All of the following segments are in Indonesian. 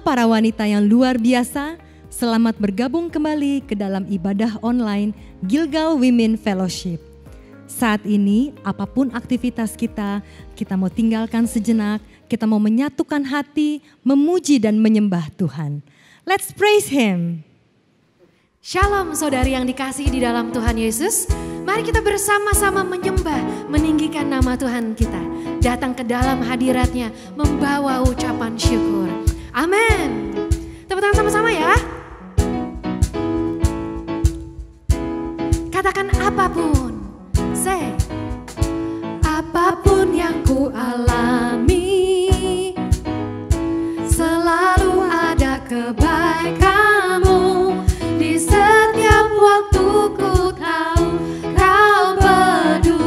para wanita yang luar biasa, selamat bergabung kembali ke dalam ibadah online Gilgal Women Fellowship. Saat ini, apapun aktivitas kita mau tinggalkan sejenak, kita mau menyatukan hati, memuji dan menyembah Tuhan. Let's praise Him. Shalom saudari yang dikasihi di dalam Tuhan Yesus. Mari kita bersama-sama menyembah, meninggikan nama Tuhan kita. Datang ke dalam hadiratnya, membawa ucapan syukur. Amin. Tepuk tangan sama-sama ya. Katakan apapun. Say. Apapun yang ku alami, selalu ada kebaikan-Mu. Di setiap waktu ku tahu Kau pedulikan.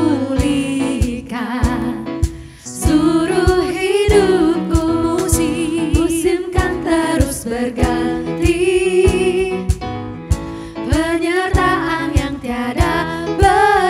Seluruh hidupku musim kan terus berganti, penyertaan yang tiada berhenti.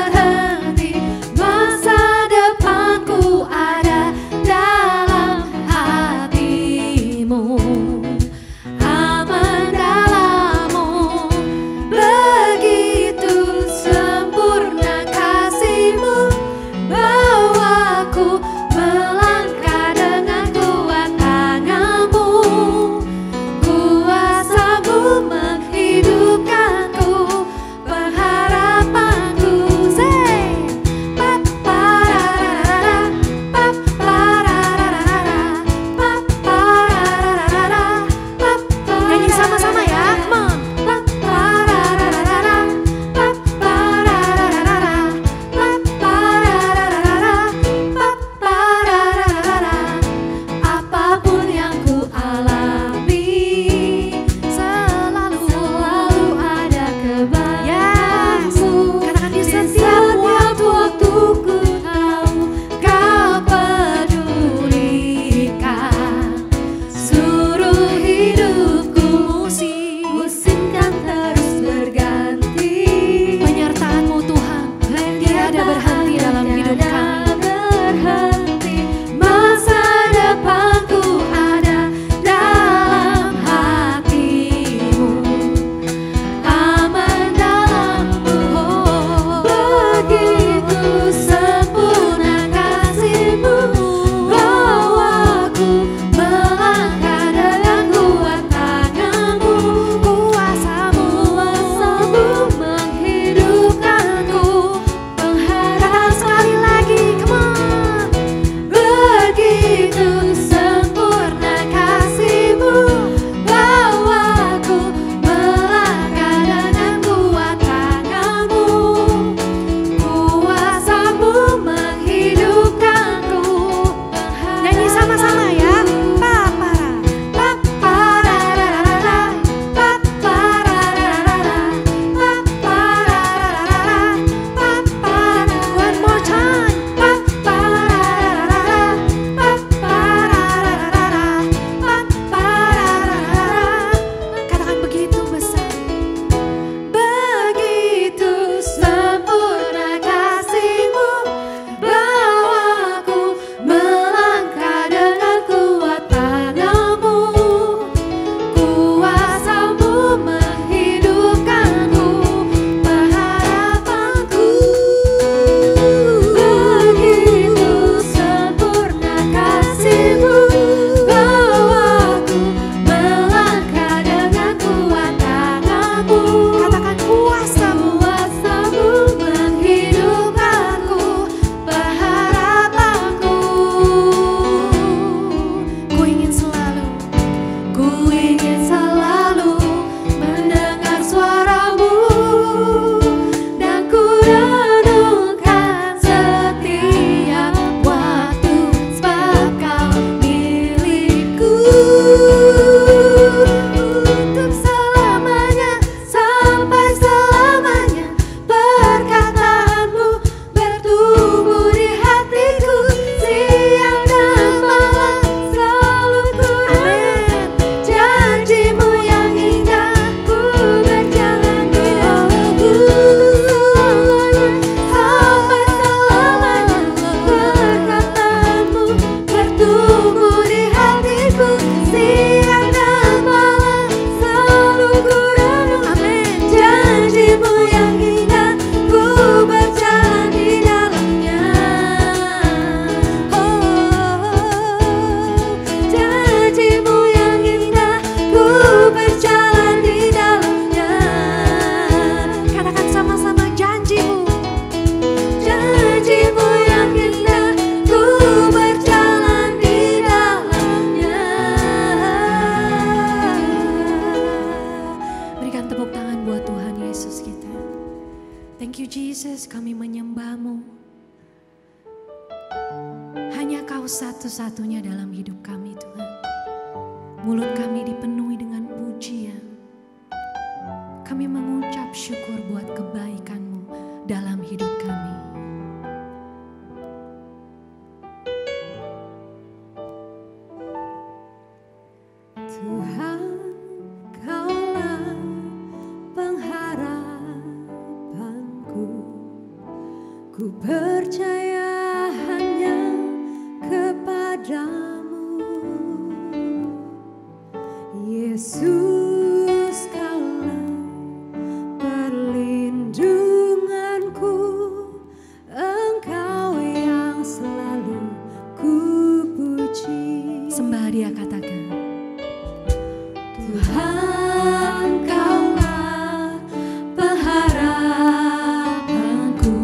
tangan buat Tuhan Yesus kita. Thank you Jesus, kami menyembah-Mu. Hanya Kau satu-satunya dalam hidup kami Tuhan. Mulut kami dipenuhi dengan pujian. Kami mengucap syukur buat kebaikan-Mu dalam hidup kami. Tuhan, Kaulah pengharapanku. Ku percaya hanya kepadamu, Yesus. Kaulah perlindunganku, Engkau yang selalu ku puji. Sembah Dia, katakan. Tuhan, Kaulah pengharapanku.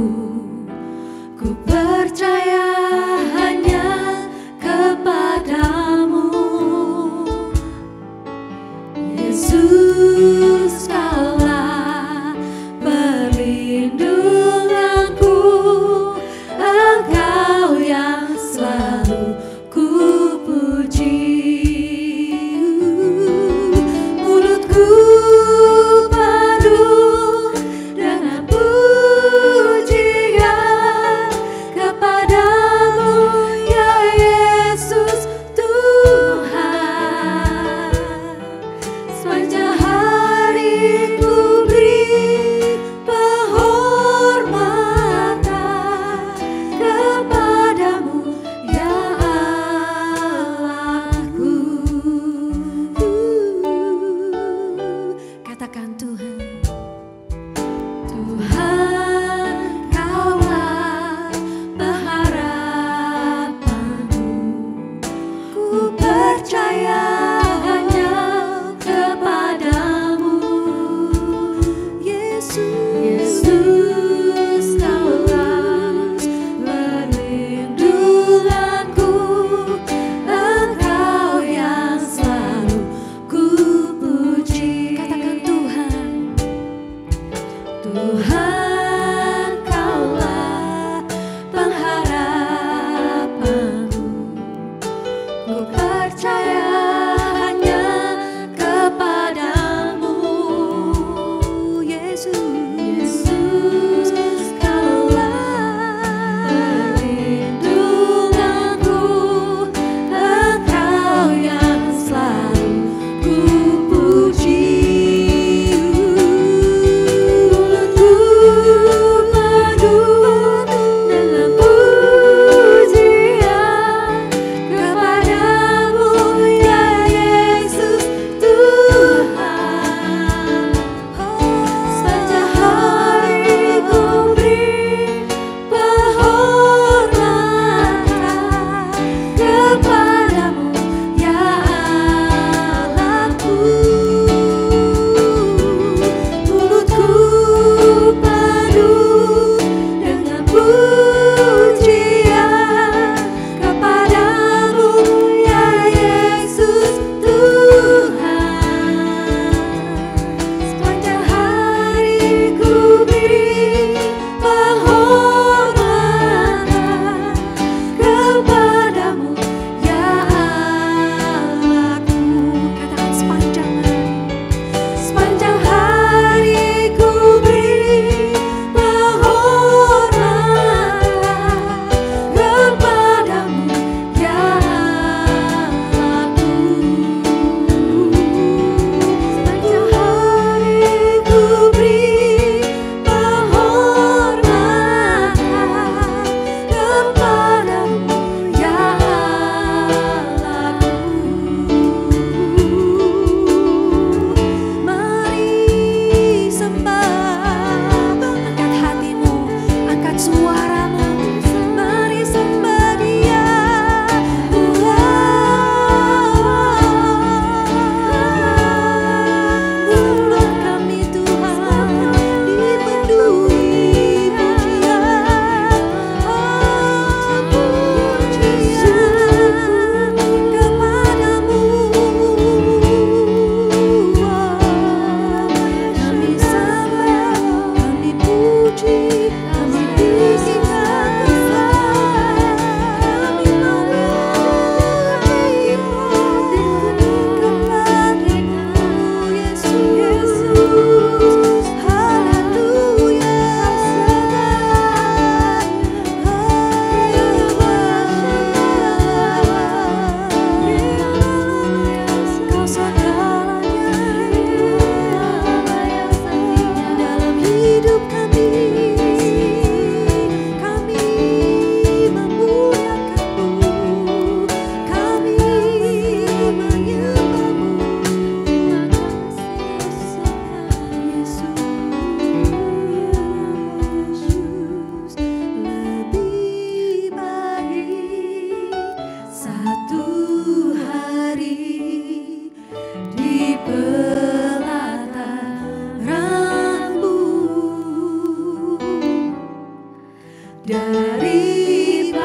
daripada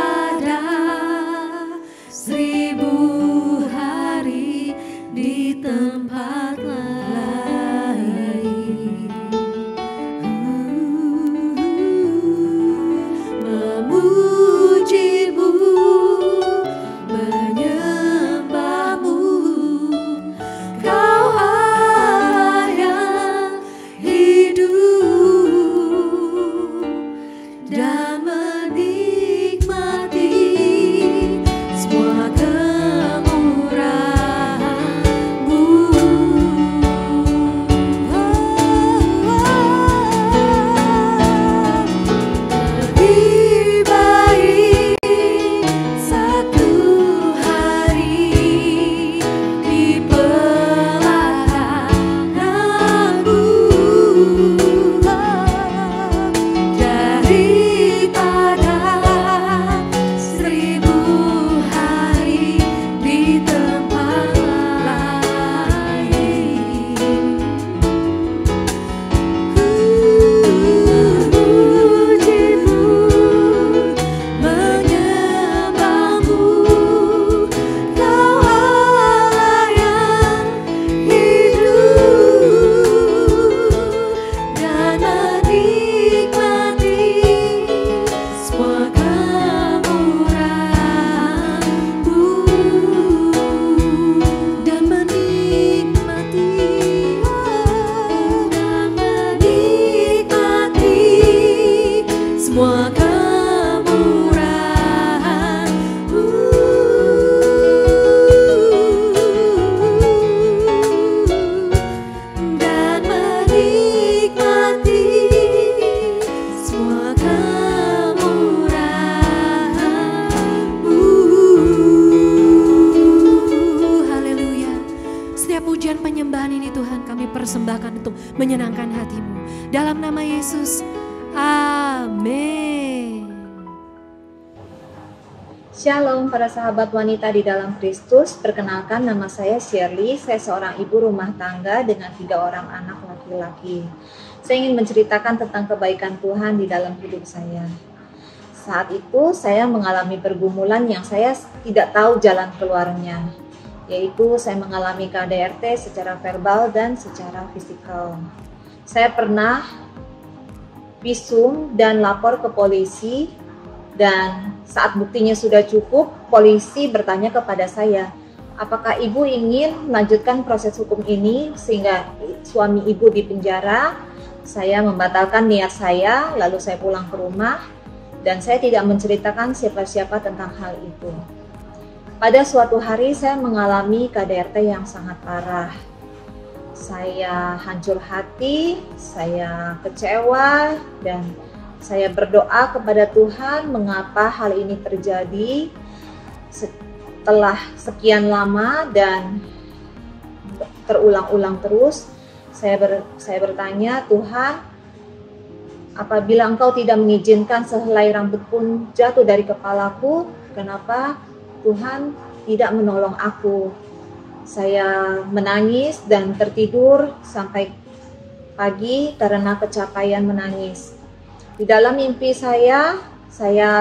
1000 hari di tempat lain. Memujimu, menyembahmu, Kau Allah yang hidup, dan menikmati semua kemurahan-Mu. Lebih baik satu hari di pelataran-Mu daripada 1000 hari di tempat lain. Memujimu, menyembahmu, Kau Allah yang hidup, dan menikmati semua kemurahan-Mu, dan menikmati semua kemurahan-Mu, dan menikmati semua kemurahan-Mu. Haleluya. Setiap pujian penyembahan ini Tuhan kami persembahkan untuk menyenangkan hati-Mu. Dalam nama Yesus, amin. Shalom para sahabat wanita di dalam Kristus. Perkenalkan, nama saya Shirley. Saya seorang ibu rumah tangga dengan 3 orang anak laki-laki. Saya ingin menceritakan tentang kebaikan Tuhan di dalam hidup saya. Saat itu saya mengalami pergumulan yang saya tidak tahu jalan keluarnya, yaitu saya mengalami KDRT secara verbal dan secara fisikal. Saya pernah visum dan lapor ke polisi, dan saat buktinya sudah cukup, polisi bertanya kepada saya, apakah ibu ingin melanjutkan proses hukum ini sehingga suami ibu dipenjara? Saya membatalkan niat saya, lalu saya pulang ke rumah, dan saya tidak menceritakan siapa-siapa tentang hal itu. Pada suatu hari saya mengalami KDRT yang sangat parah. Saya hancur hati, saya kecewa, dan saya berdoa kepada Tuhan mengapa hal ini terjadi setelah sekian lama dan terulang-ulang terus. Saya bertanya, Tuhan, apabila Engkau tidak mengizinkan sehelai rambut pun jatuh dari kepalaku, kenapa Tuhan tidak menolong aku? Saya menangis dan tertidur sampai pagi karena kecapaian menangis. Di dalam mimpi saya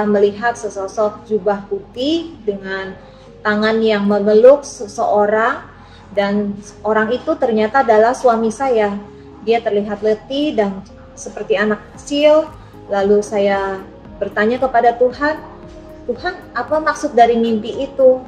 melihat sesosok jubah putih dengan tangan yang memeluk seseorang, dan orang itu ternyata adalah suami saya. Dia terlihat letih dan seperti anak kecil. Lalu saya bertanya kepada Tuhan, Tuhan, apa maksud dari mimpi itu?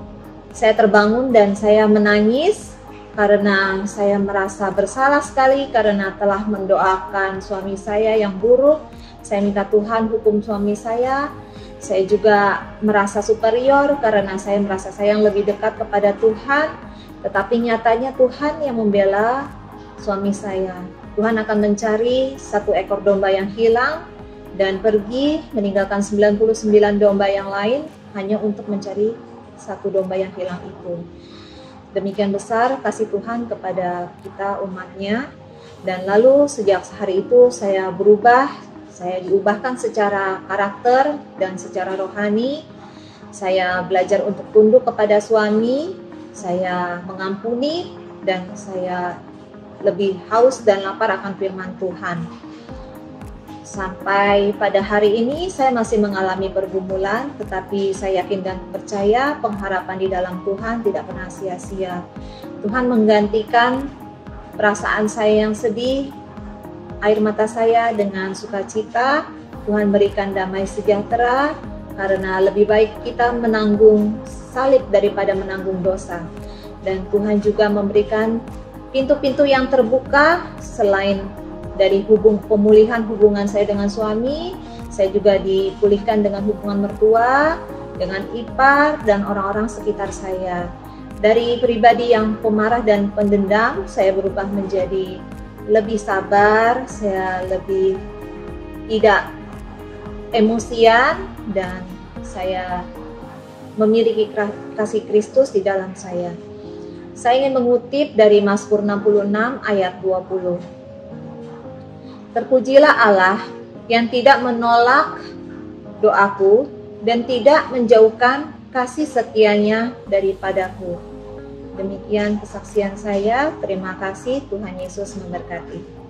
Saya terbangun dan saya menangis karena saya merasa bersalah sekali karena telah mendoakan suami saya yang buruk. Saya minta Tuhan hukum suami saya. Saya juga merasa superior karena saya merasa saya yang lebih dekat kepada Tuhan. Tetapi nyatanya Tuhan yang membela suami saya. Tuhan akan mencari 1 ekor domba yang hilang dan pergi meninggalkan 99 domba yang lain hanya untuk mencari 1 domba yang hilang itu. Demikian besar kasih Tuhan kepada kita umatnya. Dan lalu sejak hari itu saya berubah. Saya diubahkan secara karakter dan secara rohani. Saya belajar untuk tunduk kepada suami, saya mengampuni, dan saya lebih haus dan lapar akan firman Tuhan. Sampai pada hari ini saya masih mengalami pergumulan, tetapi saya yakin dan percaya pengharapan di dalam Tuhan tidak pernah sia-sia. Tuhan menggantikan perasaan saya yang sedih, air mata saya dengan sukacita. Tuhan berikan damai sejahtera, karena lebih baik kita menanggung salib daripada menanggung dosa. Dan Tuhan juga memberikan pintu-pintu yang terbuka selain dari pemulihan hubungan saya dengan suami, saya juga dipulihkan dengan hubungan mertua, dengan ipar dan orang-orang sekitar saya. Dari pribadi yang pemarah dan pendendam, saya berubah menjadi lebih sabar, saya lebih tidak emosian, dan saya memiliki kasih Kristus di dalam saya. Saya ingin mengutip dari Mazmur 66 ayat 20. Terpujilah Allah yang tidak menolak doaku dan tidak menjauhkan kasih setianya daripadaku. Demikian kesaksian saya. Terima kasih, Tuhan Yesus memberkati.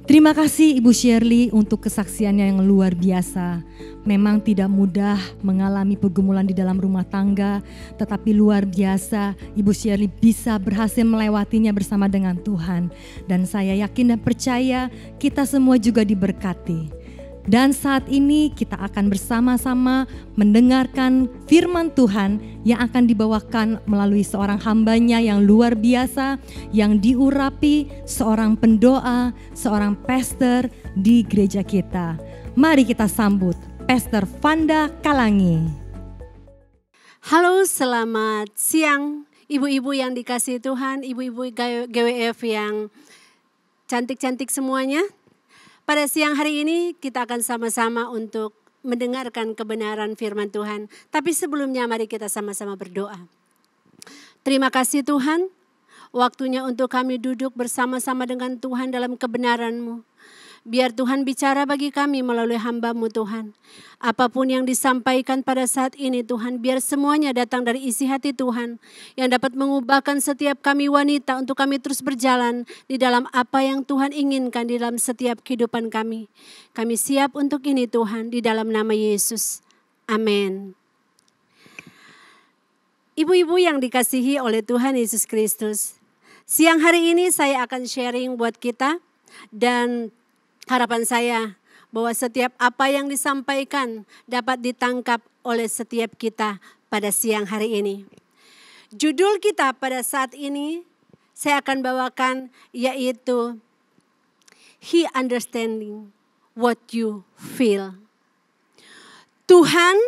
Terima kasih Ibu Shirley untuk kesaksiannya yang luar biasa. Memang tidak mudah mengalami pergumulan di dalam rumah tangga, tetapi luar biasa Ibu Shirley bisa berhasil melewatinya bersama dengan Tuhan. Dan saya yakin dan percaya kita semua juga diberkati. Dan saat ini kita akan bersama-sama mendengarkan firman Tuhan yang akan dibawakan melalui seorang hambanya yang luar biasa, yang diurapi seorang pendoa, seorang pastor di gereja kita. Mari kita sambut Pastor Vanda Kalangi. Halo, selamat siang ibu-ibu yang dikasihi Tuhan, ibu-ibu GWF yang cantik-cantik semuanya. Pada siang hari ini kita akan sama-sama untuk mendengarkan kebenaran firman Tuhan. Tapi sebelumnya mari kita sama-sama berdoa. Terima kasih Tuhan, waktunya untuk kami duduk bersama-sama dengan Tuhan dalam kebenaran-Mu. Biar Tuhan bicara bagi kami melalui hamba-Mu Tuhan. Apapun yang disampaikan pada saat ini Tuhan, biar semuanya datang dari isi hati Tuhan. Yang dapat mengubahkan setiap kami wanita untuk kami terus berjalan di dalam apa yang Tuhan inginkan di dalam setiap kehidupan kami. Kami siap untuk ini Tuhan, di dalam nama Yesus. Amin. Ibu-ibu yang dikasihi oleh Tuhan Yesus Kristus. Siang hari ini saya akan sharing buat kita, dan harapan saya bahwa setiap apa yang disampaikan dapat ditangkap oleh setiap kita pada siang hari ini. Judul kita pada saat ini saya akan bawakan yaitu He understanding what you feel. Tuhan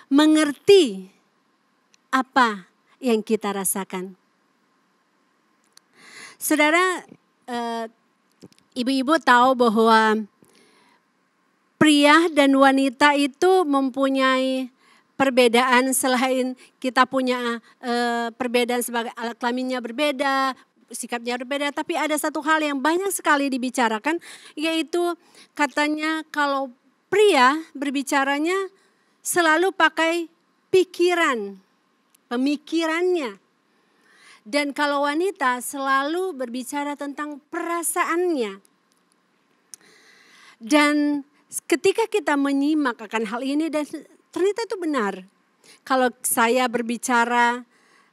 mengerti apa yang kita rasakan. Saudara, ibu-ibu tahu bahwa pria dan wanita itu mempunyai perbedaan, selain kita punya perbedaan sebagai alat kelaminnya berbeda, sikapnya berbeda, tapi ada satu hal yang banyak sekali dibicarakan, yaitu katanya kalau pria berbicaranya selalu pakai pemikirannya. Dan kalau wanita selalu berbicara tentang perasaannya. Dan ketika kita menyimak akan hal ini, dan ternyata itu benar. Kalau saya berbicara,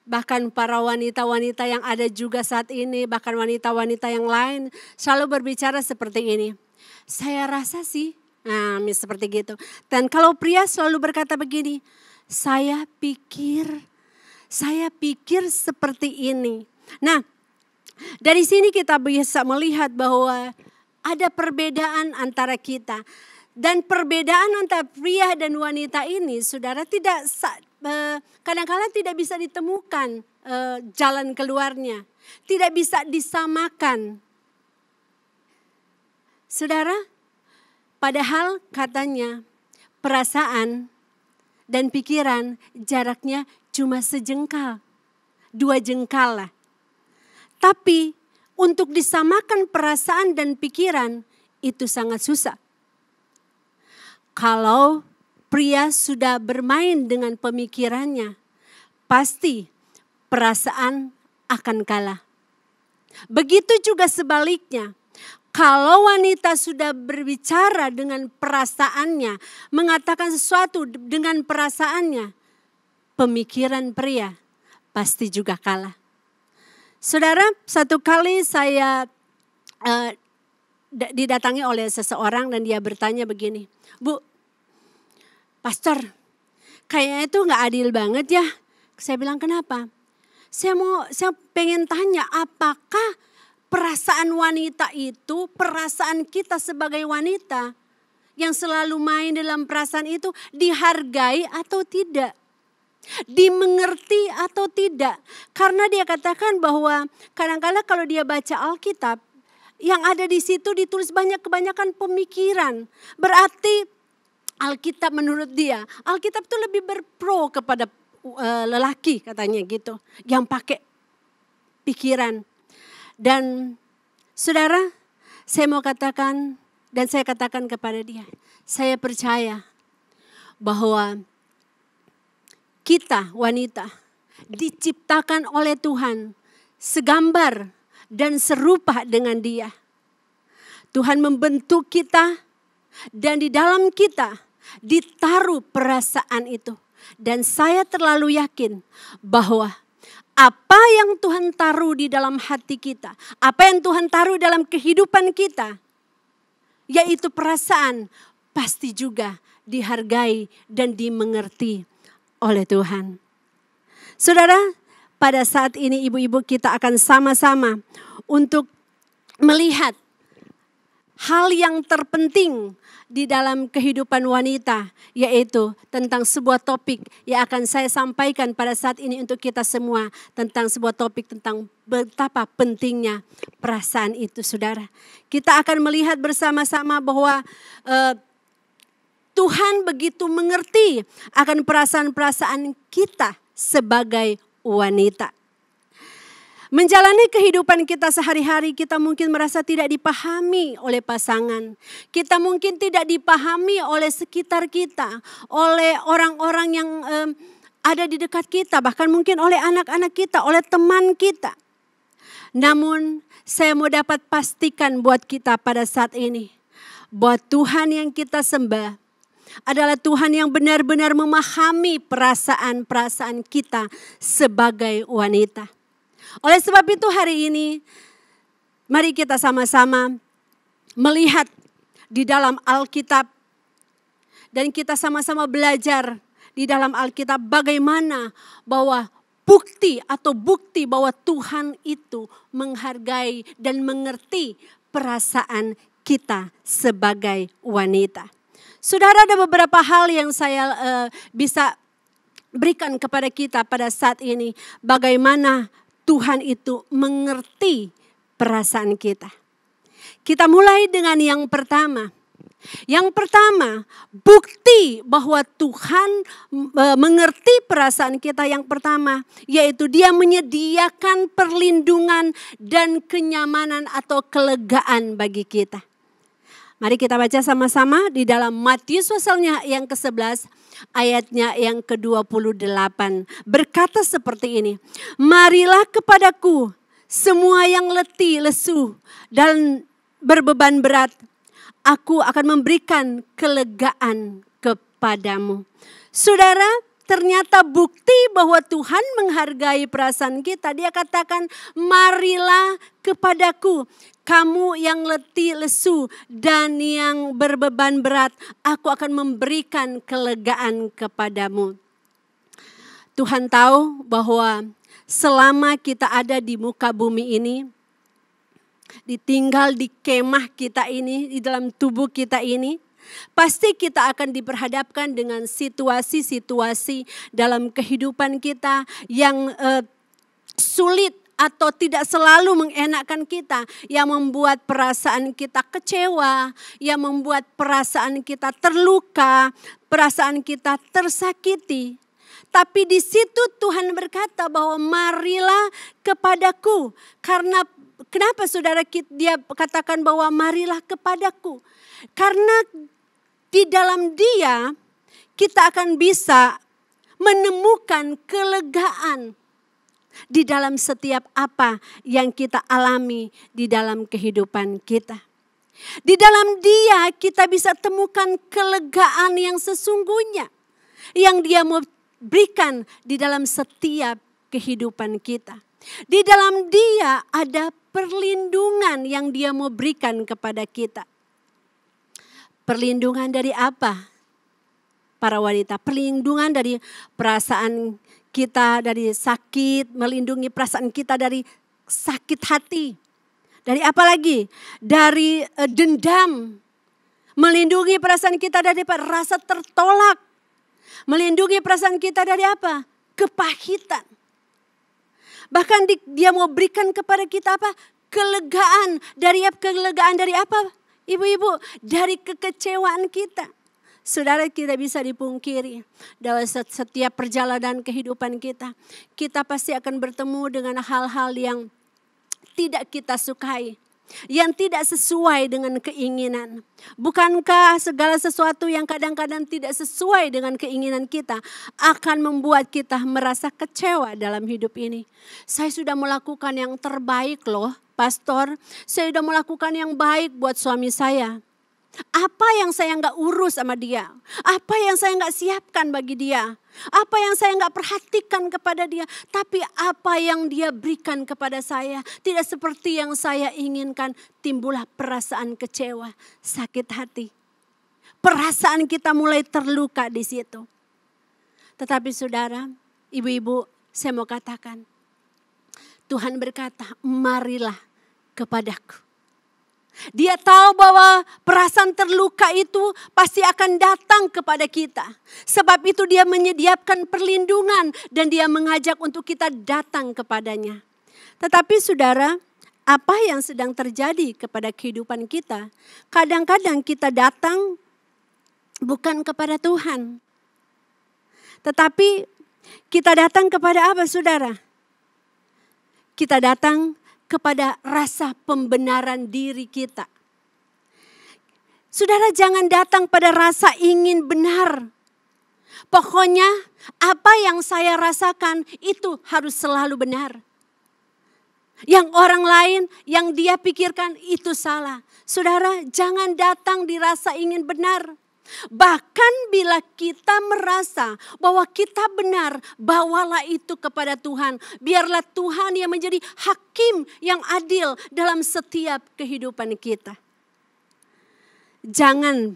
bahkan para wanita-wanita yang ada juga saat ini, bahkan wanita-wanita yang lain selalu berbicara seperti ini. Saya rasa sih, seperti gitu. Dan kalau pria selalu berkata begini, saya pikir seperti ini. Nah, dari sini kita bisa melihat bahwa ada perbedaan antara kita. Dan perbedaan antara pria dan wanita ini, saudara, kadang-kadang tidak bisa ditemukan jalan keluarnya. Tidak bisa disamakan. Saudara, padahal katanya perasaan dan pikiran jaraknya cuma sejengkal, 2 jengkal lah. Tapi untuk disamakan perasaan dan pikiran itu sangat susah. Kalau pria sudah bermain dengan pemikirannya, pasti perasaan akan kalah. Begitu juga sebaliknya. Kalau wanita sudah berbicara dengan perasaannya, mengatakan sesuatu dengan perasaannya, pemikiran pria pasti juga kalah. Saudara, satu kali saya didatangi oleh seseorang dan dia bertanya begini, Bu, pastor, kayaknya itu gak adil banget ya. Saya bilang, kenapa? Saya pengen tanya, apakah perasaan wanita itu, perasaan kita sebagai wanita yang selalu main dalam perasaan itu dihargai atau tidak? Dimengerti atau tidak? Karena dia katakan bahwa kadang-kadang kalau dia baca Alkitab, yang ada di situ ditulis kebanyakan pemikiran. Berarti Alkitab menurut dia, Alkitab itu lebih berpro kepada lelaki katanya gitu. Yang pakai pikiran. Dan saudara, saya mau katakan dan saya katakan kepada dia, saya percaya bahwa kita wanita diciptakan oleh Tuhan segambar dan serupa dengan Dia. Tuhan membentuk kita dan di dalam kita ditaruh perasaan itu. Dan saya terlalu yakin bahwa apa yang Tuhan taruh di dalam hati kita, apa yang Tuhan taruh dalam kehidupan kita, yaitu perasaan, pasti juga dihargai dan dimengerti oleh Tuhan. Saudara, pada saat ini ibu-ibu kita akan sama-sama untuk melihat hal yang terpenting di dalam kehidupan wanita, yaitu tentang sebuah topik yang akan saya sampaikan pada saat ini untuk kita semua, tentang sebuah topik tentang betapa pentingnya perasaan itu, saudara. Kita akan melihat bersama-sama bahwa Tuhan begitu mengerti akan perasaan-perasaan kita sebagai wanita. Menjalani kehidupan kita sehari-hari, kita mungkin merasa tidak dipahami oleh pasangan. Kita mungkin tidak dipahami oleh sekitar kita, oleh orang-orang yang ada di dekat kita, bahkan mungkin oleh anak-anak kita, oleh teman kita. Namun saya mau dapat pastikan buat kita pada saat ini, bahwa Tuhan yang kita sembah adalah Tuhan yang benar-benar memahami perasaan-perasaan kita sebagai wanita. Oleh sebab itu hari ini, mari kita sama-sama melihat di dalam Alkitab. Dan kita sama-sama belajar di dalam Alkitab bagaimana bahwa bukti bahwa Tuhan itu menghargai dan mengerti perasaan kita sebagai wanita. Saudara, ada beberapa hal yang saya bisa berikan kepada kita pada saat ini. Bagaimana Tuhan itu mengerti perasaan kita. Kita mulai dengan yang pertama. Yang pertama, bukti bahwa Tuhan mengerti perasaan kita yang pertama, yaitu Dia menyediakan perlindungan dan kenyamanan atau kelegaan bagi kita. Mari kita baca sama-sama di dalam Matius pasalnya yang ke-11 ayatnya yang ke-28. Berkata seperti ini, marilah kepadaku semua yang letih, lesu dan berbeban berat. Aku akan memberikan kelegaan kepadamu. Saudara, ternyata bukti bahwa Tuhan menghargai perasaan kita. Dia katakan, marilah kepadaku. Kamu yang letih, lesu, dan yang berbeban berat, aku akan memberikan kelegaan kepadamu. Tuhan tahu bahwa selama kita ada di muka bumi ini, ditinggal di kemah kita ini, di dalam tubuh kita ini, pasti kita akan diperhadapkan dengan situasi-situasi dalam kehidupan kita yang sulit atau tidak selalu mengenakkan kita, yang membuat perasaan kita kecewa, yang membuat perasaan kita terluka, perasaan kita tersakiti. Tapi di situ Tuhan berkata bahwa marilah kepadaku. Karena kenapa saudara, dia katakan bahwa marilah kepadaku? Karena di dalam Dia kita akan bisa menemukan kelegaan di dalam setiap apa yang kita alami di dalam kehidupan kita. Di dalam Dia kita bisa temukan kelegaan yang sesungguhnya. Yang Dia mau berikan di dalam setiap kehidupan kita. Di dalam Dia ada perlindungan yang Dia mau berikan kepada kita. Perlindungan dari apa? Para wanita, perlindungan dari perasaan kita dari sakit, melindungi perasaan kita dari sakit hati. Dari apa lagi? Dari dendam. Melindungi perasaan kita dari rasa tertolak. Melindungi perasaan kita dari apa? Kepahitan. Bahkan Dia mau berikan kepada kita apa? Kelegaan. Kelegaan dari apa? Ibu-ibu, dari kekecewaan kita. Saudara, kita bisa dipungkiri dalam setiap perjalanan kehidupan kita. Kita pasti akan bertemu dengan hal-hal yang tidak kita sukai. Yang tidak sesuai dengan keinginan. Bukankah segala sesuatu yang kadang-kadang tidak sesuai dengan keinginan kita akan membuat kita merasa kecewa dalam hidup ini. Saya sudah melakukan yang terbaik loh, pastor. Saya sudah melakukan yang baik buat suami saya. Apa yang saya nggak urus sama dia? Apa yang saya nggak siapkan bagi dia? Apa yang saya nggak perhatikan kepada dia? Tapi apa yang dia berikan kepada saya tidak seperti yang saya inginkan. Timbullah perasaan kecewa, sakit hati. Perasaan kita mulai terluka di situ. Tetapi saudara, ibu-ibu, saya mau katakan, Tuhan berkata, marilah kepadaku. Dia tahu bahwa perasaan terluka itu pasti akan datang kepada kita. Sebab itu Dia menyediakan perlindungan dan Dia mengajak untuk kita datang kepadanya. Tetapi saudara, apa yang sedang terjadi kepada kehidupan kita? Kadang-kadang kita datang bukan kepada Tuhan. Tetapi kita datang kepada apa saudara? Kita datang kepada rasa pembenaran diri kita. Saudara, jangan datang pada rasa ingin benar. Pokoknya apa yang saya rasakan itu harus selalu benar. Yang orang lain yang dia pikirkan itu salah. Saudara, jangan datang di rasa ingin benar. Bahkan bila kita merasa bahwa kita benar, bawalah itu kepada Tuhan. Biarlah Tuhan yang menjadi hakim yang adil dalam setiap kehidupan kita. Jangan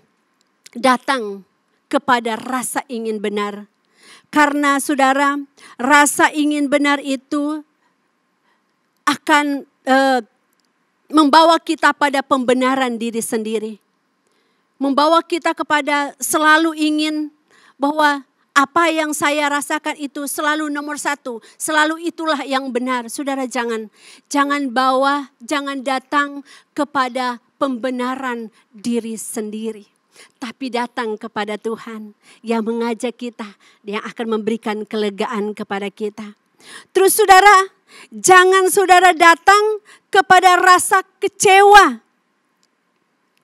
datang kepada rasa ingin benar. Karena saudara, rasa ingin benar itu akan membawa kita pada pembenaran diri sendiri. Membawa kita kepada selalu ingin bahwa apa yang saya rasakan itu selalu nomor satu. Selalu itulah yang benar. Saudara, jangan datang kepada pembenaran diri sendiri. Tapi datang kepada Tuhan yang mengajak kita, yang akan memberikan kelegaan kepada kita. Terus saudara, jangan saudara datang kepada rasa kecewa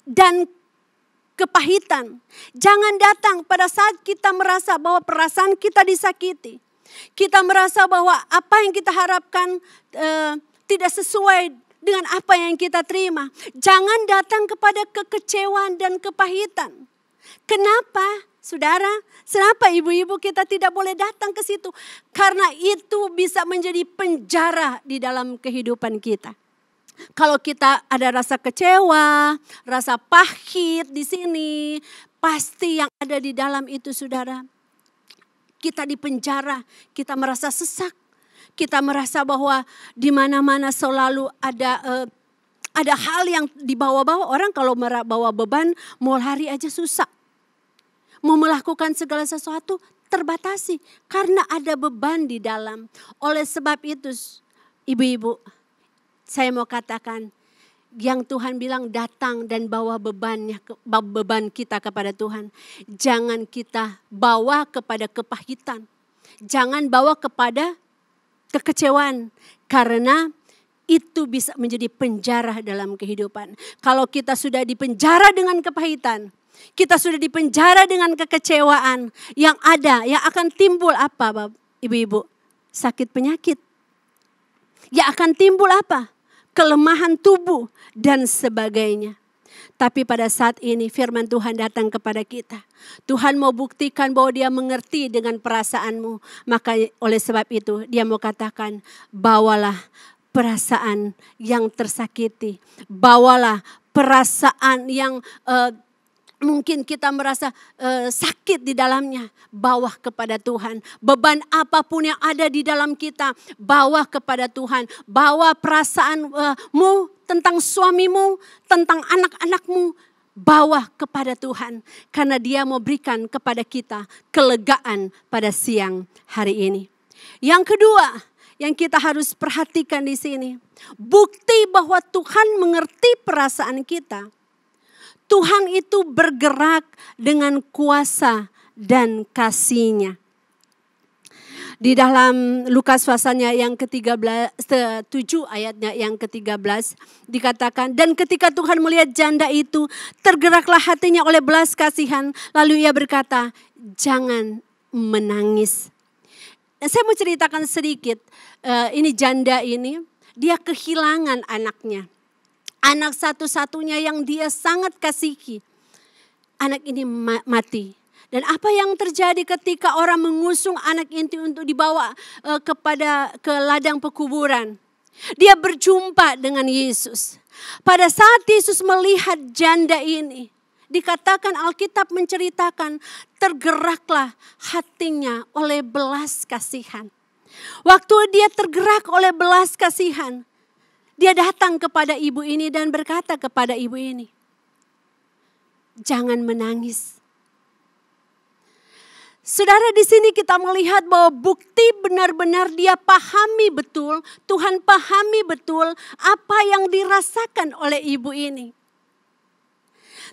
dan kepahitan. Jangan datang pada saat kita merasa bahwa perasaan kita disakiti. Kita merasa bahwa apa yang kita harapkan tidak sesuai dengan apa yang kita terima. Jangan datang kepada kekecewaan dan kepahitan. Kenapa? Saudara, kenapa ibu-ibu kita tidak boleh datang ke situ? Karena itu bisa menjadi penjara di dalam kehidupan kita. Kalau kita ada rasa kecewa, rasa pahit di sini, pasti yang ada di dalam itu saudara, kita di penjara, kita merasa sesak, kita merasa bahwa di mana-mana selalu ada hal yang dibawa-bawa. Orang kalau bawa beban, mau lari aja susah, mau melakukan segala sesuatu terbatasi karena ada beban di dalam. Oleh sebab itu, ibu-ibu, saya mau katakan, yang Tuhan bilang datang dan bawa beban kita kepada Tuhan. Jangan kita bawa kepada kepahitan. Jangan bawa kepada kekecewaan. Karena itu bisa menjadi penjara dalam kehidupan. Kalau kita sudah dipenjara dengan kepahitan, kita sudah dipenjara dengan kekecewaan, yang akan timbul apa ibu-ibu? Sakit penyakit. Yang akan timbul apa? Kelemahan tubuh dan sebagainya. Tapi pada saat ini firman Tuhan datang kepada kita. Tuhan mau buktikan bahwa dia mengerti dengan perasaanmu. Maka oleh sebab itu dia mau katakan, bawalah perasaan yang tersakiti. Bawalah perasaan yang mungkin kita merasa sakit di dalamnya. Bawa kepada Tuhan. Beban apapun yang ada di dalam kita, bawa kepada Tuhan. Bawa perasaanmu tentang suamimu, tentang anak-anakmu, bawa kepada Tuhan. Karena dia mau berikan kepada kita kelegaan pada siang hari ini. Yang kedua yang kita harus perhatikan di sini, bukti bahwa Tuhan mengerti perasaan kita. Tuhan itu bergerak dengan kuasa dan kasih-Nya. Di dalam Lukas pasalnya yang ke-7 ayatnya yang ke-13 dikatakan, dan ketika Tuhan melihat janda itu, tergeraklah hatinya oleh belas kasihan, lalu ia berkata, jangan menangis. Saya mau ceritakan sedikit, ini janda ini, dia kehilangan anaknya. Anak satu-satunya yang dia sangat kasihi. Anak ini mati. Dan apa yang terjadi ketika orang mengusung anak itu untuk dibawa ke ladang pekuburan? Dia berjumpa dengan Yesus. Pada saat Yesus melihat janda ini, dikatakan Alkitab menceritakan, tergeraklah hatinya oleh belas kasihan. Waktu dia tergerak oleh belas kasihan, dia datang kepada ibu ini dan berkata kepada ibu ini, jangan menangis. Saudara, di sini kita melihat bahwa bukti benar-benar dia pahami betul, Tuhan pahami betul apa yang dirasakan oleh ibu ini.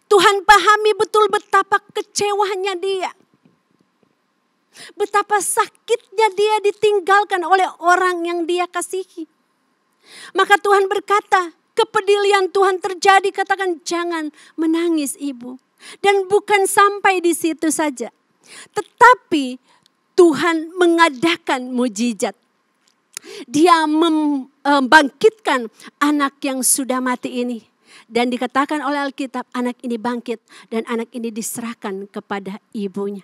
Tuhan pahami betul betapa kecewanya dia. Betapa sakitnya dia ditinggalkan oleh orang yang dia kasihi. Maka Tuhan berkata, kepedulian Tuhan terjadi, katakan jangan menangis ibu. Dan bukan sampai di situ saja. Tetapi Tuhan mengadakan mujizat. Dia membangkitkan anak yang sudah mati ini. Dan dikatakan oleh Alkitab, anak ini bangkit dan anak ini diserahkan kepada ibunya.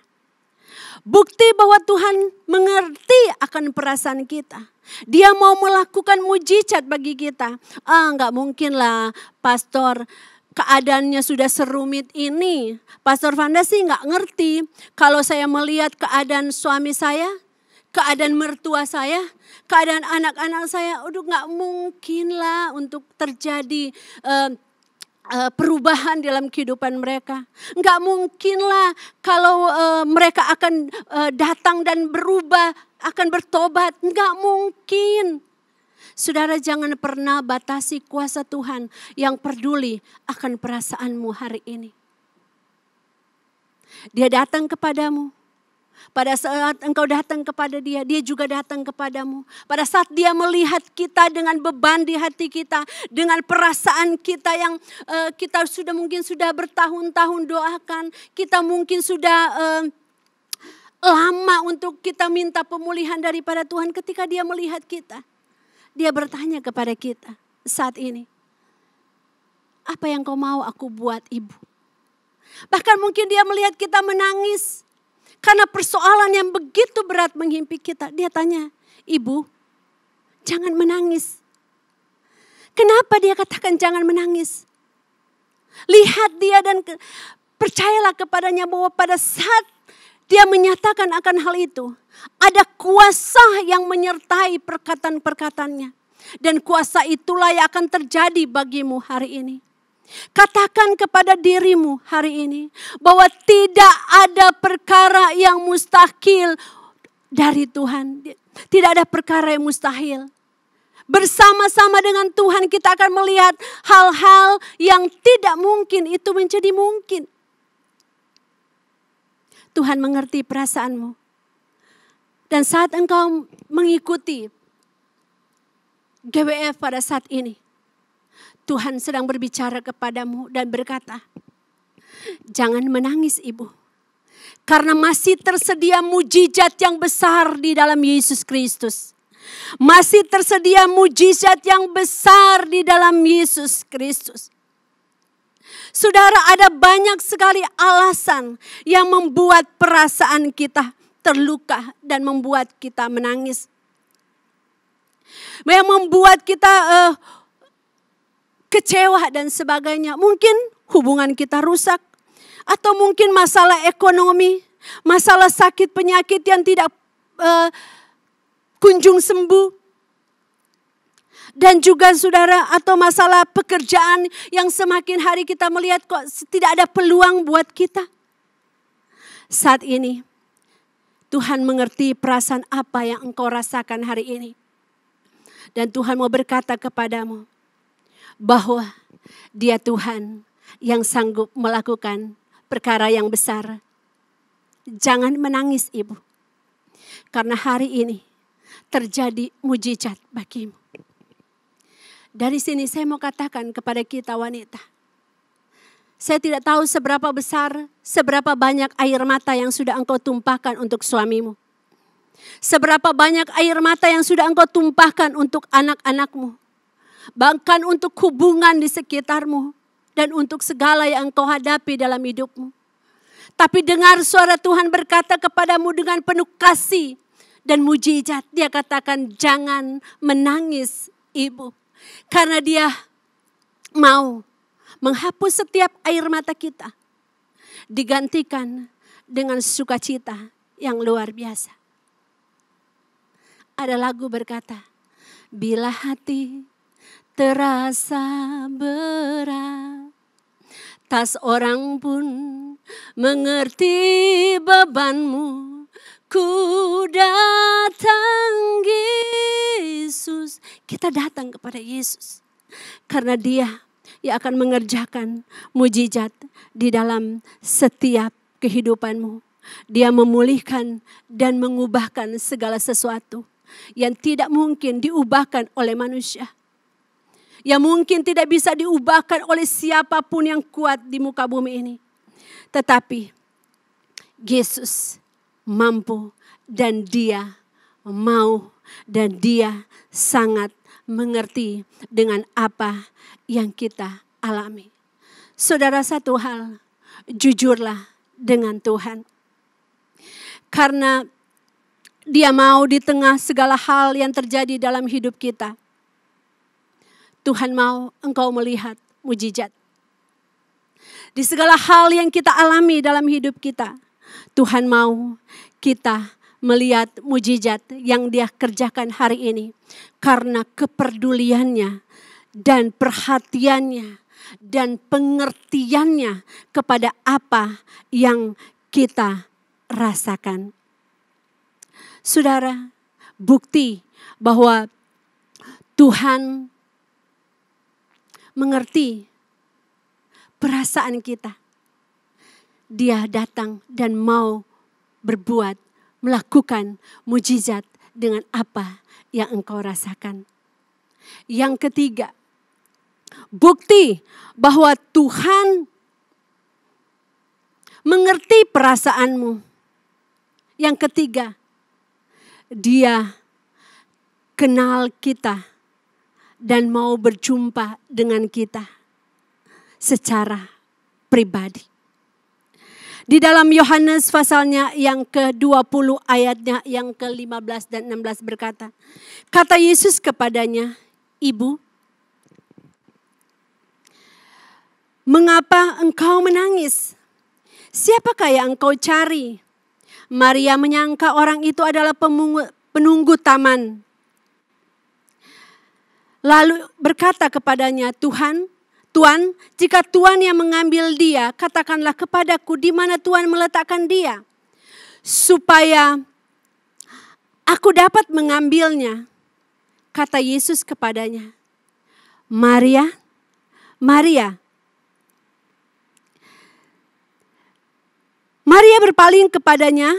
Bukti bahwa Tuhan mengerti akan perasaan kita. Dia mau melakukan mujizat bagi kita. Enggak mungkin lah pastor, keadaannya sudah serumit ini. Pastor Vanda sih enggak ngerti. Kalau saya melihat keadaan suami saya, keadaan mertua saya, keadaan anak-anak saya, enggak mungkin lah untuk terjadi perubahan dalam kehidupan mereka. Enggak mungkin lah kalau mereka akan datang dan berubah, akan bertobat. Enggak mungkin. Saudara, jangan pernah batasi kuasa Tuhan yang peduli akan perasaanmu hari ini. Dia datang kepadamu. Pada saat engkau datang kepada dia, dia juga datang kepadamu. Pada saat dia melihat kita dengan beban di hati kita, dengan perasaan kita yang kita mungkin sudah bertahun-tahun doakan, kita mungkin sudah lama untuk kita minta pemulihan daripada Tuhan. Ketika dia melihat kita, dia bertanya kepada kita saat ini, apa yang kau mau aku buat ibu? Bahkan mungkin dia melihat kita menangis. Karena persoalan yang begitu berat menghimpit kita. Dia tanya, ibu jangan menangis. Kenapa dia katakan jangan menangis? Lihat dia dan percayalah kepadanya bahwa pada saat dia menyatakan akan hal itu, ada kuasa yang menyertai perkataan-perkataannya. Dan kuasa itulah yang akan terjadi bagimu hari ini. Katakan kepada dirimu hari ini bahwa tidak ada perkara yang mustahil dari Tuhan. Tidak ada perkara yang mustahil. Bersama-sama dengan Tuhan kita akan melihat hal-hal yang tidak mungkin itu menjadi mungkin. Tuhan mengerti perasaanmu. Dan saat engkau mengikuti GWF pada saat ini, Tuhan sedang berbicara kepadamu dan berkata, jangan menangis ibu. Karena masih tersedia mujizat yang besar di dalam Yesus Kristus. Masih tersedia mujizat yang besar di dalam Yesus Kristus. Saudara, ada banyak sekali alasan yang membuat perasaan kita terluka dan membuat kita menangis. Yang membuat kita kecewa dan sebagainya. Mungkin hubungan kita rusak. Atau mungkin masalah ekonomi. Masalah sakit penyakit yang tidak kunjung sembuh. Dan juga saudara, atau masalah pekerjaan yang semakin hari kita melihat kok tidak ada peluang buat kita. Saat ini Tuhan mengerti perasaan apa yang engkau rasakan hari ini. Dan Tuhan mau berkata kepadamu bahwa Dia Tuhan yang sanggup melakukan perkara yang besar. Jangan menangis ibu. Karena hari ini terjadi mujizat bagimu. Dari sini saya mau katakan kepada kita wanita. Saya tidak tahu seberapa besar, seberapa banyak air mata yang sudah engkau tumpahkan untuk suamimu. Seberapa banyak air mata yang sudah engkau tumpahkan untuk anak-anakmu. Bahkan untuk hubungan di sekitarmu. Dan untuk segala yang engkau hadapi dalam hidupmu. Tapi dengar suara Tuhan berkata kepadamu dengan penuh kasih dan mujizat. Dia katakan jangan menangis ibu. Karena Dia mau menghapus setiap air mata kita. Digantikan dengan sukacita yang luar biasa. Ada lagu berkata, bila hati terasa berat, tak seorang pun mengerti bebanmu. Ku datang Yesus. Kita datang kepada Yesus. Karena Dia yang akan mengerjakan mujizat di dalam setiap kehidupanmu. Dia memulihkan dan mengubahkan segala sesuatu yang tidak mungkin diubahkan oleh manusia. Yang mungkin tidak bisa diubahkan oleh siapapun yang kuat di muka bumi ini. Tetapi Yesus mampu dan Dia mau dan Dia sangat mengerti dengan apa yang kita alami. Saudara, satu hal, jujurlah dengan Tuhan. Karena Dia mau di tengah segala hal yang terjadi dalam hidup kita. Tuhan mau engkau melihat mujizat. Di segala hal yang kita alami dalam hidup kita, Tuhan mau kita melihat mujizat yang Dia kerjakan hari ini. Karena kepeduliannya dan perhatiannya dan pengertiannya kepada apa yang kita rasakan. Saudara, bukti bahwa Tuhan mengerti perasaan kita. Dia datang dan mau berbuat, melakukan mujizat dengan apa yang engkau rasakan. Yang ketiga, bukti bahwa Tuhan mengerti perasaanmu. Yang ketiga, Dia kenal kita dan mau berjumpa dengan kita secara pribadi. Di dalam Yohanes pasalnya yang ke-20 ayatnya yang ke-15 dan 16 berkata, kata Yesus kepadanya, Ibu, mengapa engkau menangis? Siapakah yang engkau cari? Maria menyangka orang itu adalah penunggu taman. Lalu berkata kepadanya, Tuan, jika Tuhan yang mengambil dia, katakanlah kepadaku di mana Tuhan meletakkan dia, supaya aku dapat mengambilnya. Kata Yesus kepadanya, Maria, Maria. Maria berpaling kepadanya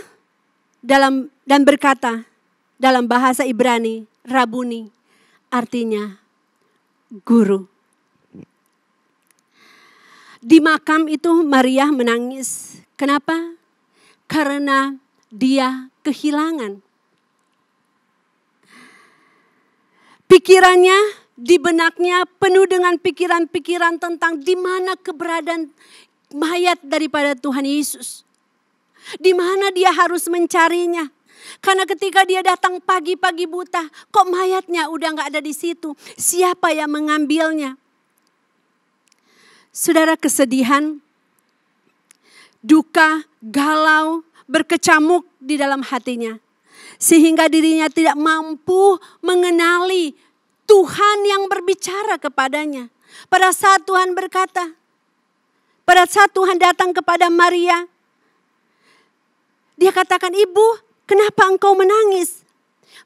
dan berkata dalam bahasa Ibrani, Rabuni, artinya guru. Di makam itu Maria menangis. Kenapa? Karena dia kehilangan. Pikirannya di benaknya penuh dengan pikiran-pikiran tentang di mana keberadaan mayat daripada Tuhan Yesus. Di mana dia harus mencarinya. Karena ketika dia datang pagi-pagi buta, kok mayatnya udah gak ada di situ. Siapa yang mengambilnya? Saudara, kesedihan, duka, galau, berkecamuk di dalam hatinya. Sehingga dirinya tidak mampu mengenali Tuhan yang berbicara kepadanya. Pada saat Tuhan berkata, pada saat Tuhan datang kepada Maria, dia katakan, "Ibu, kenapa engkau menangis?"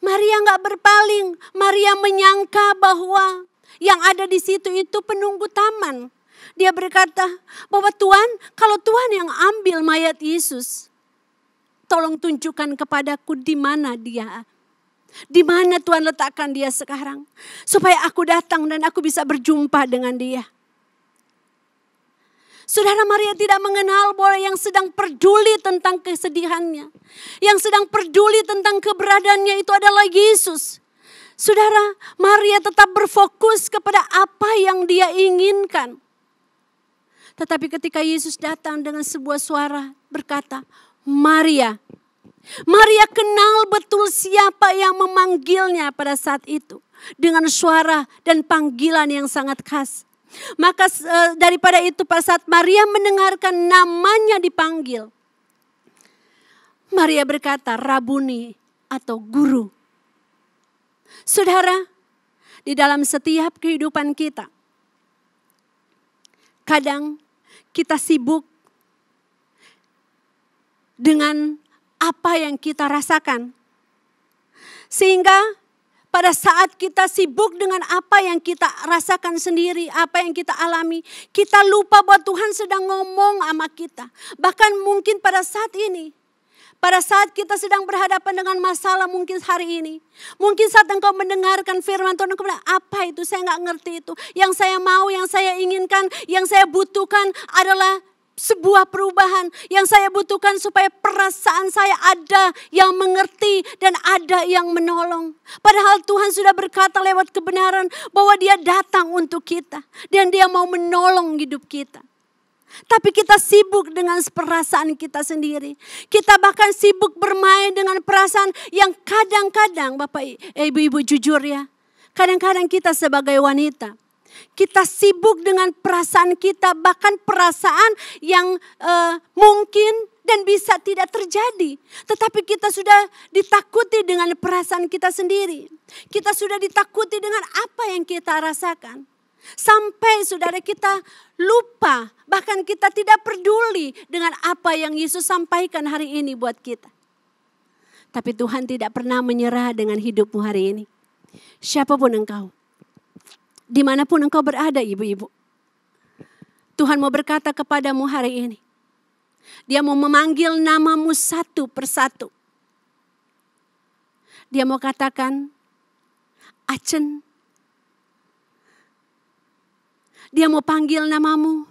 Maria gak berpaling. Maria menyangka bahwa yang ada di situ itu penunggu taman. Dia berkata bahwa Tuhan, kalau Tuhan yang ambil mayat Yesus, tolong tunjukkan kepadaku di mana dia. Di mana Tuhan letakkan dia sekarang. Supaya aku datang dan aku bisa berjumpa dengan dia. Saudara, Maria tidak mengenal bahwa yang sedang peduli tentang kesedihannya. Yang sedang peduli tentang keberadaannya itu adalah Yesus. Saudara, Maria tetap berfokus kepada apa yang dia inginkan. Tetapi ketika Yesus datang dengan sebuah suara berkata, "Maria." Maria kenal betul siapa yang memanggilnya pada saat itu. Dengan suara dan panggilan yang sangat khas. Maka daripada itu pada saat Maria mendengarkan namanya dipanggil. Maria berkata, "Rabuni," atau guru. Saudara, di dalam setiap kehidupan kita, kadang kita sibuk dengan apa yang kita rasakan. Sehingga pada saat kita sibuk dengan apa yang kita rasakan sendiri, apa yang kita alami, kita lupa bahwa Tuhan sedang ngomong sama kita. Bahkan mungkin pada saat ini, pada saat kita sedang berhadapan dengan masalah mungkin hari ini. Mungkin saat engkau mendengarkan firman Tuhan, engkau bilang, "Apa itu? Saya gak ngerti itu. Yang saya mau, yang saya inginkan, yang saya butuhkan adalah sebuah perubahan. Yang saya butuhkan supaya perasaan saya ada yang mengerti dan ada yang menolong." Padahal Tuhan sudah berkata lewat kebenaran bahwa dia datang untuk kita. Dan dia mau menolong hidup kita. Tapi kita sibuk dengan perasaan kita sendiri. Kita bahkan sibuk bermain dengan perasaan yang kadang-kadang, Bapak Ibu jujur ya. Kadang-kadang kita sebagai wanita, kita sibuk dengan perasaan kita, bahkan perasaan yang mungkin dan bisa tidak terjadi. Tetapi kita sudah ditakuti dengan perasaan kita sendiri. Kita sudah ditakuti dengan apa yang kita rasakan. Sampai saudara kita lupa, bahkan kita tidak peduli dengan apa yang Yesus sampaikan hari ini buat kita. Tapi Tuhan tidak pernah menyerah dengan hidupmu hari ini. Siapapun engkau. Dimanapun engkau berada ibu-ibu. Tuhan mau berkata kepadamu hari ini. Dia mau memanggil namamu satu persatu. Dia mau katakan, "Acen." Dia mau panggil namamu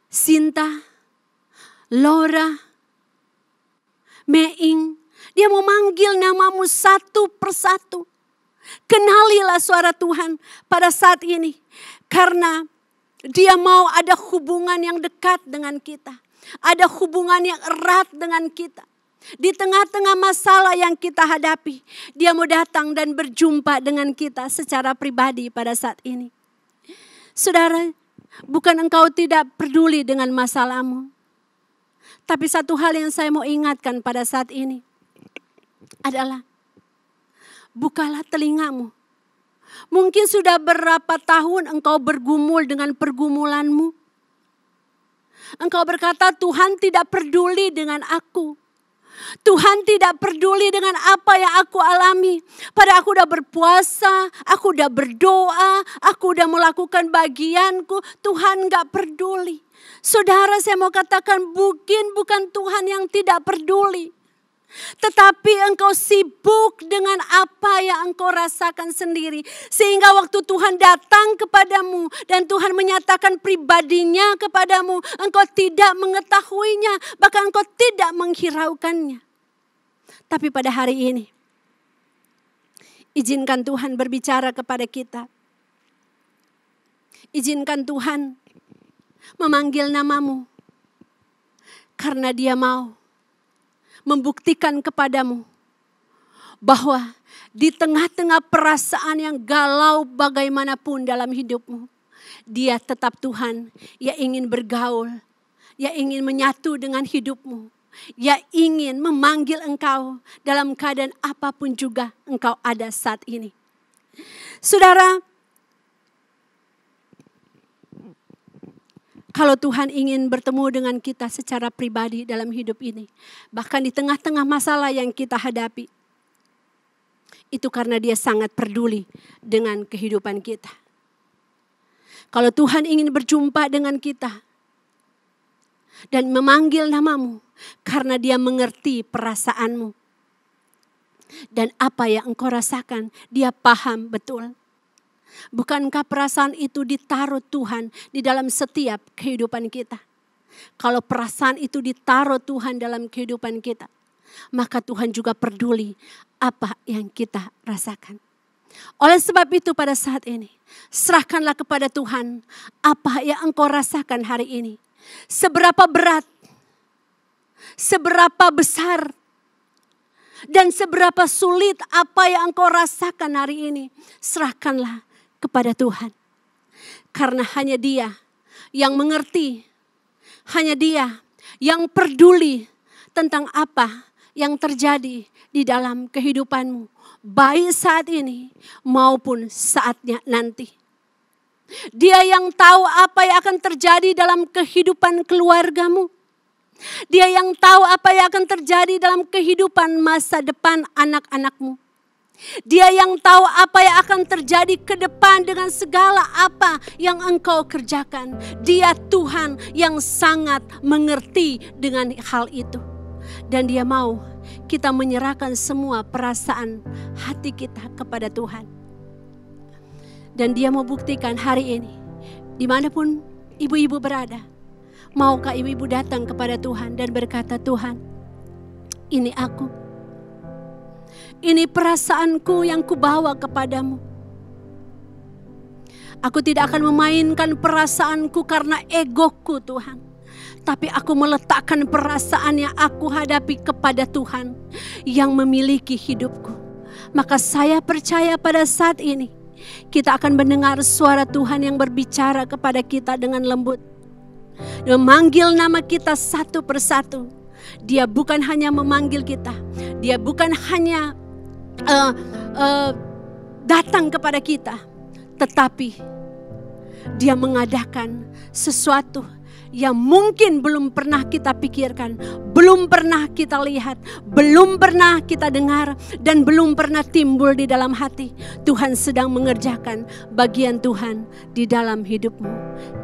Sinta, Laura, Meing. Dia mau manggil namamu satu persatu. Kenalilah suara Tuhan pada saat ini. Karena dia mau ada hubungan yang dekat dengan kita. Ada hubungan yang erat dengan kita. Di tengah-tengah masalah yang kita hadapi. Dia mau datang dan berjumpa dengan kita secara pribadi pada saat ini. Saudara, bukan engkau tidak peduli dengan masalahmu. Tapi satu hal yang saya mau ingatkan pada saat ini adalah bukalah telingamu. Mungkin sudah berapa tahun engkau bergumul dengan pergumulanmu. Engkau berkata, "Tuhan tidak peduli dengan aku. Tuhan tidak peduli dengan apa yang aku alami. Padahal aku udah berpuasa, aku udah berdoa, aku udah melakukan bagianku. Tuhan gak peduli." Saudara, saya mau katakan bukan Tuhan yang tidak peduli. Tetapi engkau sibuk dengan apa yang engkau rasakan sendiri. Sehingga waktu Tuhan datang kepadamu dan Tuhan menyatakan pribadinya kepadamu, engkau tidak mengetahuinya, bahkan engkau tidak menghiraukannya. Tapi pada hari ini, izinkan Tuhan berbicara kepada kita. Izinkan Tuhan memanggil namamu. Karena Dia mau membuktikan kepadamu bahwa di tengah-tengah perasaan yang galau bagaimanapun dalam hidupmu, Dia tetap Tuhan yang ingin bergaul, yang ingin menyatu dengan hidupmu, yang ingin memanggil engkau dalam keadaan apapun juga engkau ada saat ini. Saudara, kalau Tuhan ingin bertemu dengan kita secara pribadi dalam hidup ini, bahkan di tengah-tengah masalah yang kita hadapi, itu karena Dia sangat peduli dengan kehidupan kita. Kalau Tuhan ingin berjumpa dengan kita dan memanggil namamu, karena Dia mengerti perasaanmu. Dan apa yang engkau rasakan, Dia paham betul. Bukankah perasaan itu ditaruh Tuhan di dalam setiap kehidupan kita? Kalau perasaan itu ditaruh Tuhan dalam kehidupan kita, maka Tuhan juga peduli apa yang kita rasakan. Oleh sebab itu pada saat ini, serahkanlah kepada Tuhan apa yang engkau rasakan hari ini. Seberapa berat, seberapa besar, dan seberapa sulit apa yang engkau rasakan hari ini, serahkanlah kepada Tuhan. Karena hanya Dia yang mengerti, hanya Dia yang peduli tentang apa yang terjadi di dalam kehidupanmu, baik saat ini maupun saatnya nanti. Dia yang tahu apa yang akan terjadi dalam kehidupan keluargamu. Dia yang tahu apa yang akan terjadi dalam kehidupan masa depan anak-anakmu. Dia yang tahu apa yang akan terjadi ke depan dengan segala apa yang engkau kerjakan. Dia Tuhan yang sangat mengerti dengan hal itu. Dan Dia mau kita menyerahkan semua perasaan hati kita kepada Tuhan. Dan Dia mau buktikan hari ini, dimanapun ibu-ibu berada, maukah ibu-ibu datang kepada Tuhan dan berkata, Tuhan, ini aku. Ini perasaanku yang kubawa kepadamu. Aku tidak akan memainkan perasaanku karena egoku Tuhan. Tapi aku meletakkan perasaan yang aku hadapi kepada Tuhan yang memiliki hidupku. Maka saya percaya pada saat ini kita akan mendengar suara Tuhan yang berbicara kepada kita dengan lembut. Memanggil nama kita satu persatu. Dia bukan hanya memanggil kita. Dia bukan hanya datang kepada kita, tetapi Dia mengadakan sesuatu yang mungkin belum pernah kita pikirkan, belum pernah kita lihat, belum pernah kita dengar, dan belum pernah timbul di dalam hati. Tuhan sedang mengerjakan bagian Tuhan di dalam hidupmu,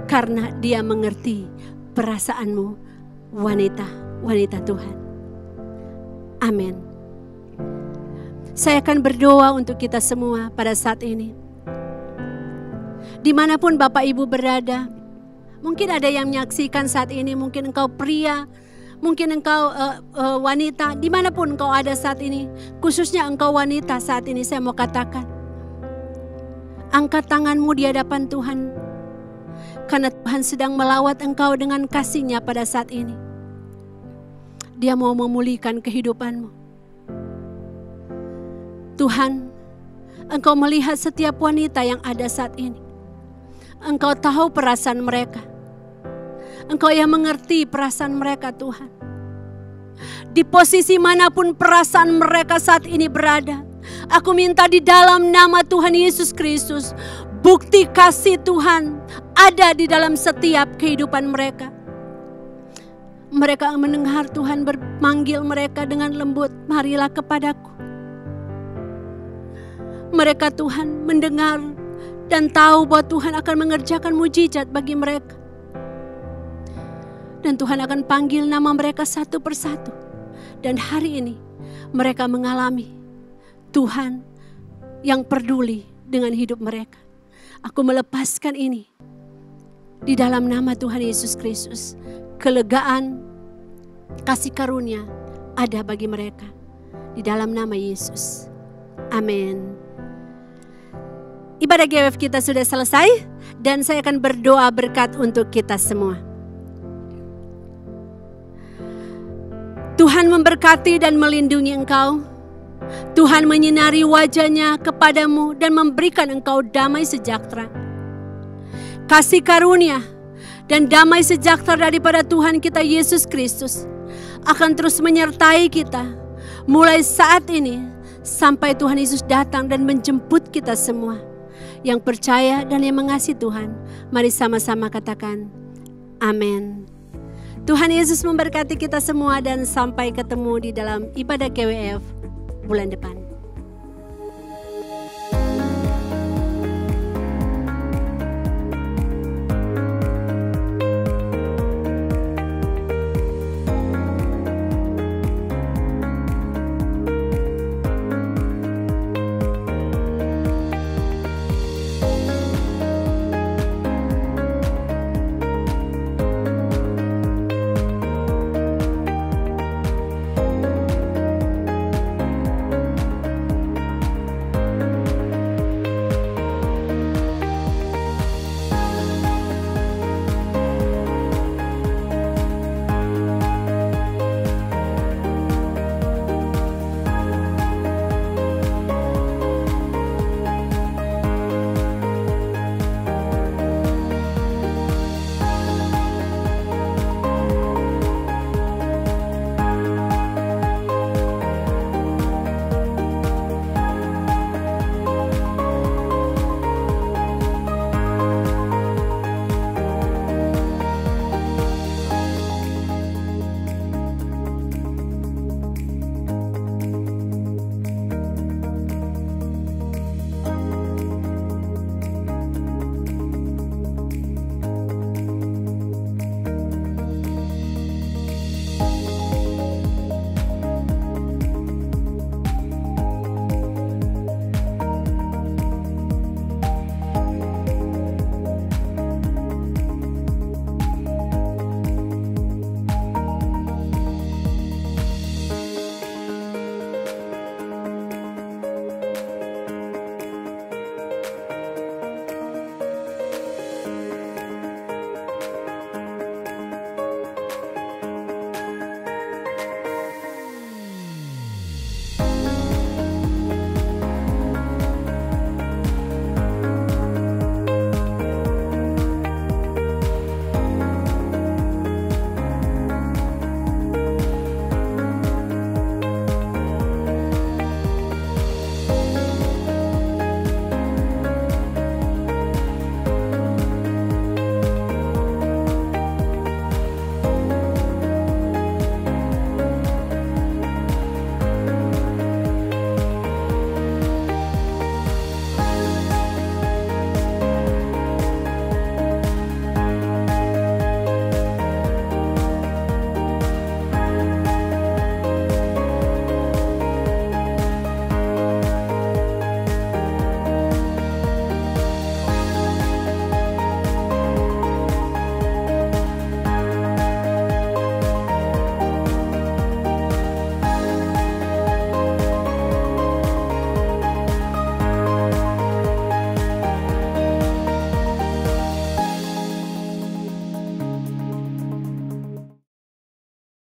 karena Dia mengerti perasaanmu, wanita-wanita Tuhan. Amin. Saya akan berdoa untuk kita semua pada saat ini. Dimanapun Bapak Ibu berada, mungkin ada yang menyaksikan saat ini, mungkin engkau pria, mungkin engkau wanita, dimanapun engkau ada saat ini, khususnya engkau wanita saat ini, saya mau katakan, angkat tanganmu di hadapan Tuhan, karena Tuhan sedang melawat engkau dengan kasih-Nya pada saat ini. Dia mau memulihkan kehidupanmu. Tuhan, Engkau melihat setiap wanita yang ada saat ini. Engkau tahu perasaan mereka. Engkau yang mengerti perasaan mereka Tuhan. Di posisi manapun perasaan mereka saat ini berada, aku minta di dalam nama Tuhan Yesus Kristus, bukti kasih Tuhan ada di dalam setiap kehidupan mereka. Mereka mendengar Tuhan memanggil mereka dengan lembut, marilah kepadaku. Mereka Tuhan mendengar dan tahu bahwa Tuhan akan mengerjakan mujizat bagi mereka. Dan Tuhan akan panggil nama mereka satu persatu. Dan hari ini mereka mengalami Tuhan yang peduli dengan hidup mereka. Aku melepaskan ini di dalam nama Tuhan Yesus Kristus. Kelegaan, kasih karunia ada bagi mereka di dalam nama Yesus. Amin. ibadah GWF kita sudah selesai dan saya akan berdoa berkat untuk kita semua. Tuhan memberkati dan melindungi engkau. Tuhan menyinari wajahnya kepadamu dan memberikan engkau damai sejahtera. Kasih karunia dan damai sejahtera daripada Tuhan kita Yesus Kristus akan terus menyertai kita mulai saat ini sampai Tuhan Yesus datang dan menjemput kita semua. Yang percaya dan yang mengasihi Tuhan, mari sama-sama katakan amin. Tuhan Yesus memberkati kita semua dan sampai ketemu di dalam ibadah GWF bulan depan.